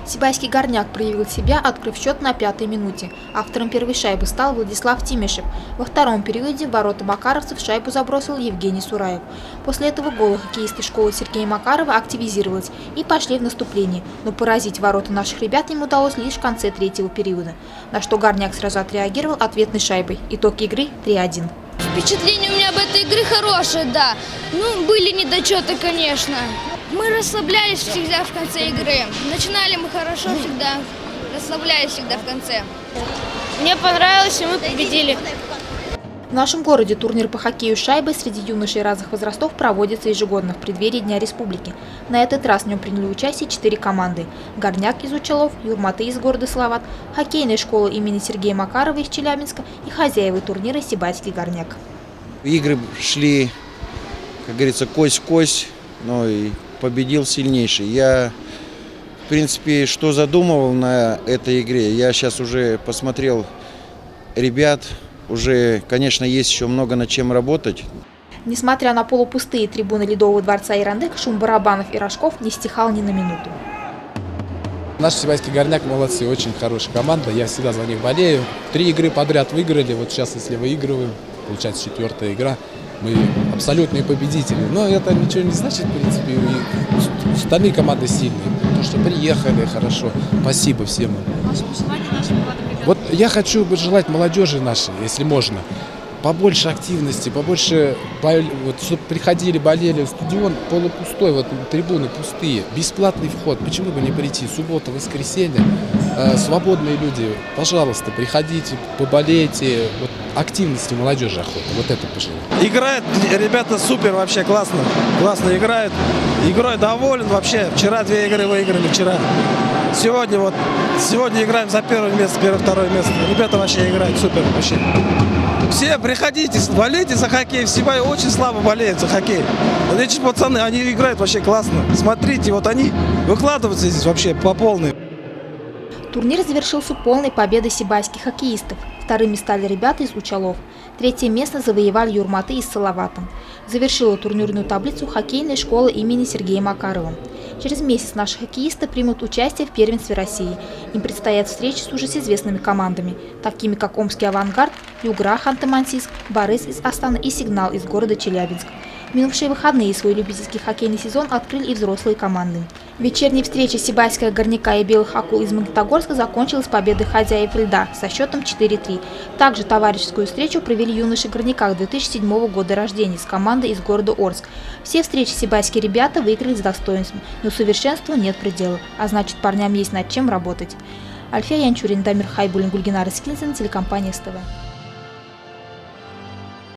Сибайский горняк проявил себя, открыв счет на 5-й минуте. Автором первой шайбы стал Владислав Тимешев. Во втором периоде в ворота макаровцев шайбу забросил Евгений Сураев. После этого гола хоккеисты школы Сергея Макарова активизировались и пошли в наступление, но поразить ворота наших ребят им удалось лишь в конце третьего периода, на что горняк сразу отреагировал ответной шайбой. Итог игры 3-1. Впечатление у меня об этой игре хорошее, да. Были недочеты, конечно. Мы расслаблялись всегда в конце игры. Начинали мы хорошо всегда, расслаблялись всегда в конце. Мне понравилось, и мы победили. В нашем городе турнир по хоккею с шайбой среди юношей разных возрастов проводится ежегодно в преддверии Дня Республики. На этот раз в нем приняли участие 4 команды. Горняк из Учалов, Юрматы из города Салават, хоккейная школа имени Сергея Макарова из Челябинска и хозяева турнира Сибайский горняк. Игры шли, как говорится, кость в кость, но и победил сильнейший. Я, в принципе, что задумывал на этой игре, я сейчас уже посмотрел ребят, уже, конечно, есть еще много над чем работать. Несмотря на полупустые трибуны Ледового дворца Ирандык, шум барабанов и рожков не стихал ни на минуту. Наш Сибайский горняк молодцы, очень хорошая команда, я всегда за них болею. 3 игры подряд выиграли, вот сейчас, если выигрываем, получается 4-я игра, мы абсолютные победители. Но это ничего не значит, в принципе, и остальные команды сильные, потому что приехали хорошо. Спасибо всем. Вот я хочу желать молодежи нашей, если можно, побольше активности, побольше, вот, чтобы приходили, болели. Стадион полупустой, вот трибуны пустые, бесплатный вход. Почему бы не прийти? Суббота, воскресенье, свободные люди, пожалуйста, приходите, поболейте. Вот, активности молодежи охота, вот это пожалуйста. Играют ребята супер, вообще классно, классно играют. Игрой доволен вообще. Вчера 2 игры выиграли, Сегодня играем за первое место, второе место. Ребята вообще играют супер вообще. Все приходите, болейте за хоккей. В Сибае очень слабо болеют за хоккей. Вот эти пацаны, они играют вообще классно. Смотрите, вот они выкладываются здесь вообще по полной. Турнир завершился полной победой сибайских хоккеистов. Вторыми стали ребята из Учалов. 3-е место завоевали Юрматы из Салавата. Завершила турнирную таблицу хоккейная школа имени Сергея Макарова. Через месяц наши хоккеисты примут участие в первенстве России. Им предстоят встречи с уже известными командами, такими как Омский «Авангард», Югра Ханты-Мансийск, Борис из Астаны и Сигнал из города Челябинск. В минувшие выходные свой любительский хоккейный сезон открыли и взрослые команды. Вечерняя встреча Сибайского горняка и Белых акул из Магнитогорска закончилась победой хозяев льда со счетом 4-3. Также товарищескую встречу провели юноши горняка 2007 года рождения с командой из города Орск. Все встречи сибайские ребята выиграли с достоинством, но совершенству нет предела, а значит, парням есть над чем работать. Альфия Янчурин, Дамир Хайбулин, Гульгинар Искинзен, телекомпания СТВ.